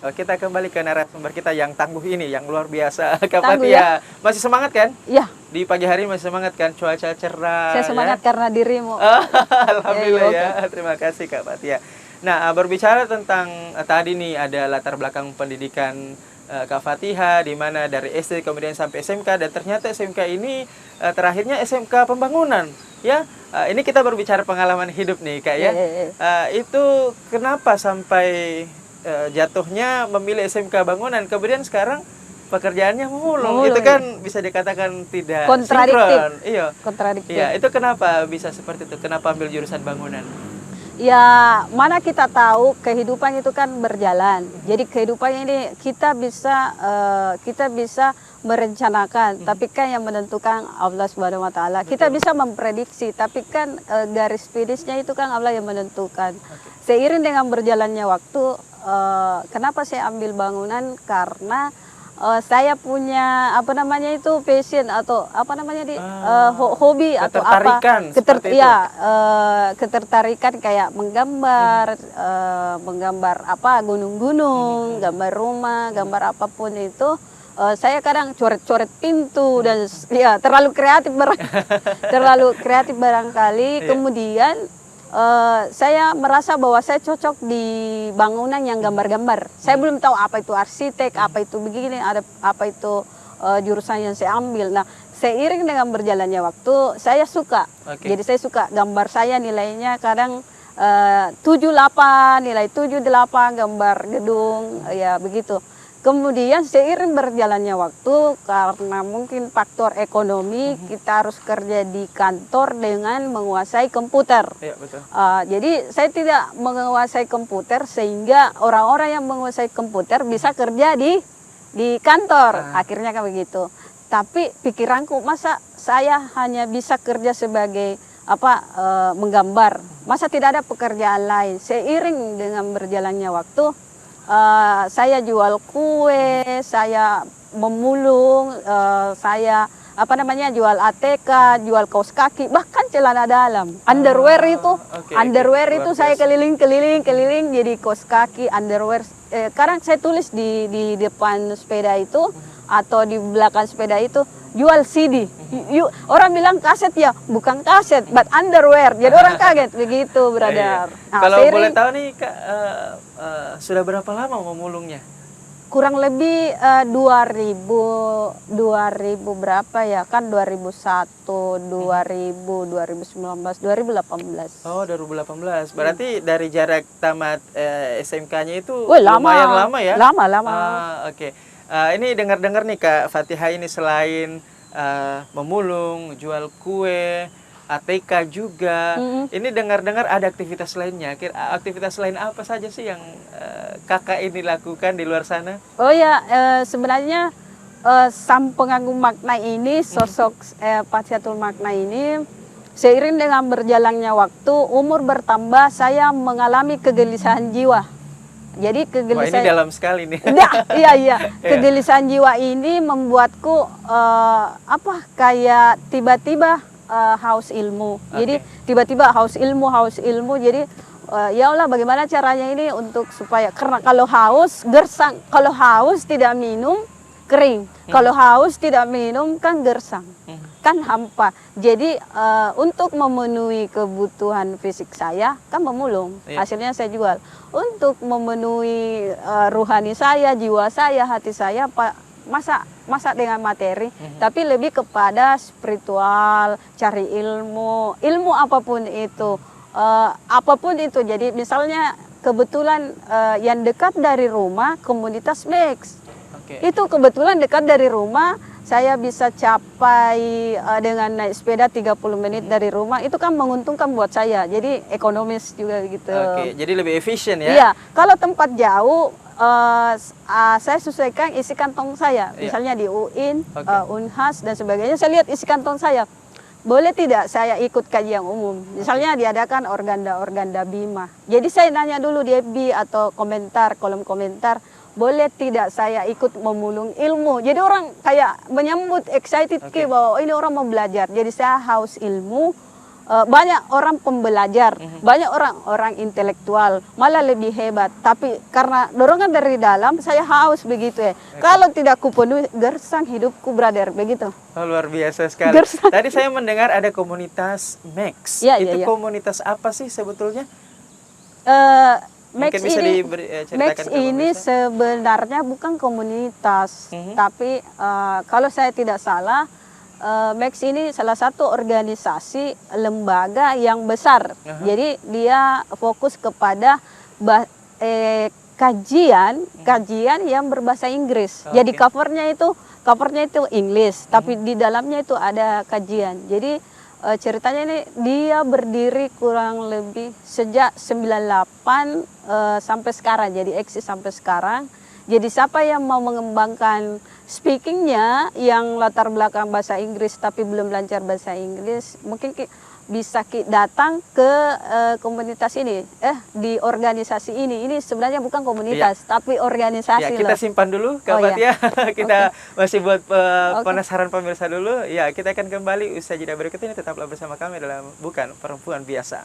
Kita kembali ke narasumber kita yang tangguh ini, yang luar biasa, Kak Tangguh, Fathia. Masih semangat kan? Iya, Di pagi hari masih semangat kan? Cuaca cerah. saya semangat karena dirimu. Alhamdulillah Ya, ya. Terima kasih Kak Fathia. Nah, berbicara tentang tadi nih ada latar belakang pendidikan Kak Fathia, di mana dari SD kemudian sampai SMK, dan ternyata SMK ini terakhirnya SMK pembangunan. Ya, ini kita berbicara pengalaman hidup nih Kak ya. Itu kenapa sampai jatuhnya memilih SMK bangunan, kemudian sekarang pekerjaannya memulung. Itu kan bisa dikatakan tidak kontradiktif. sinkron. Iya. Kontradiktif. Iya, itu kenapa bisa seperti itu? Kenapa ambil jurusan bangunan? Ya, mana kita tahu kehidupan itu kan berjalan. Jadi kehidupan ini kita bisa merencanakan, tapi kan yang menentukan Allah Subhanahu wa taala. Kita bisa memprediksi, tapi kan garis finishnya itu kan Allah yang menentukan. Seiring dengan berjalannya waktu, kenapa saya ambil bangunan? Karena saya punya passion atau hobi atau apa ketertarikan kayak menggambar, menggambar gunung-gunung, gambar rumah, gambar apapun itu. Saya kadang coret-coret pintu dan ya terlalu kreatif barangkali. Kemudian saya merasa bahwa saya cocok di bangunan yang gambar-gambar. Saya belum tahu apa itu arsitek, apa itu begini, apa itu jurusan yang saya ambil. Nah, seiring dengan berjalannya waktu, saya suka. Jadi saya suka gambar, saya nilainya kadang 78, nilai 78 gambar gedung, ya begitu. Kemudian seiring berjalannya waktu, karena mungkin faktor ekonomi, kita harus kerja di kantor dengan menguasai komputer. Iya, betul. Jadi saya tidak menguasai komputer, sehingga orang-orang yang menguasai komputer bisa kerja di kantor. Akhirnya kan begitu. Tapi pikiranku, masa saya hanya bisa kerja sebagai menggambar? Masa tidak ada pekerjaan lain? Seiring dengan berjalannya waktu, saya jual kue, saya memulung, saya jual ATK, jual kaos kaki, bahkan celana dalam, underwear itu, saya keliling jadi kaos kaki, underwear. Sekarang saya tulis di depan sepeda itu atau di belakang sepeda itu, jual CD. Orang bilang kaset, ya bukan kaset, but underwear. Jadi orang kaget begitu, brother. Nah, kalau boleh tahu nih Kak, sudah berapa lama memulungnya? Kurang lebih 2000 berapa ya, kan 2001, 2000, 2019, 2018. Oh, 2018. Berarti dari jarak tamat SMK-nya itu lama. Lumayan lama ya? Lama. Oke. Ini dengar-dengar nih Kak Fathia ini selain memulung, jual kue, ATK juga. Ini dengar-dengar ada aktivitas lainnya. Aktivitas lain apa saja sih yang kakak ini lakukan di luar sana? Oh ya, sebenarnya sang pengagum makna ini, sosok Fathiatul Makna ini, seiring dengan berjalannya waktu, umur bertambah, saya mengalami kegelisahan jiwa. Jadi kegelisahan. Wah, ini dalam sekali nih. Iya. Kegelisahan jiwa ini membuatku kayak tiba-tiba haus ilmu. Jadi tiba-tiba haus ilmu. Jadi ya Allah, bagaimana caranya ini untuk supaya, karena kalau haus gersang, kalau haus tidak minum kering, kalau haus tidak minum kan gersang, kan hampa. Jadi untuk memenuhi kebutuhan fisik saya kan memulung, hasilnya saya jual. Untuk memenuhi ruhani saya, jiwa saya, hati saya, masa dengan materi, tapi lebih kepada spiritual, cari ilmu apapun itu, Jadi misalnya kebetulan yang dekat dari rumah komunitas Max, itu kebetulan dekat dari rumah, saya bisa capai dengan naik sepeda 30 menit dari rumah, itu kan menguntungkan buat saya, jadi ekonomis juga gitu. Jadi lebih efisien ya? Iya, kalau tempat jauh, saya sesuaikan isi kantong saya, misalnya di UIN, Unhas dan sebagainya, saya lihat isi kantong saya. Boleh tidak saya ikut kajian umum? Misalnya diadakan organda Bima. Jadi saya nanya dulu di FB atau kolom komentar, boleh tidak saya ikut memulung ilmu? Jadi orang kayak menyambut excited bahwa ini orang mau belajar. Jadi saya haus ilmu, banyak orang pembelajar, banyak orang intelektual, malah lebih hebat. Tapi karena dorongan dari dalam, saya haus begitu ya. Kalau tidak kupenuhi, gersang hidupku, brother, begitu. Oh, luar biasa sekali. Gersang. Tadi saya mendengar ada komunitas Max. Ya, Itu ya, ya. komunitas apa sih sebetulnya? Max Mungkin bisa ini, ceritakan Max ke ini pemirsa? sebenarnya bukan komunitas, tapi kalau saya tidak salah, Max ini salah satu organisasi lembaga yang besar. Jadi dia fokus kepada kajian yang berbahasa Inggris. Jadi covernya itu Inggris, tapi di dalamnya itu ada kajian. Jadi ceritanya ini dia berdiri kurang lebih sejak 98 sampai sekarang, jadi eksis sampai sekarang. Jadi siapa yang mau mengembangkan speakingnya yang latar belakang bahasa Inggris tapi belum lancar bahasa Inggris, mungkin bisa datang ke komunitas ini, di organisasi ini. Ini sebenarnya bukan komunitas, tapi organisasi. Ya, kita simpan dulu, Kak Fathia. Kita masih buat penasaran pemirsa dulu. Ya, kita akan kembali usai jeda berikut ini. Tetaplah bersama kami dalam Bukan Perempuan Biasa.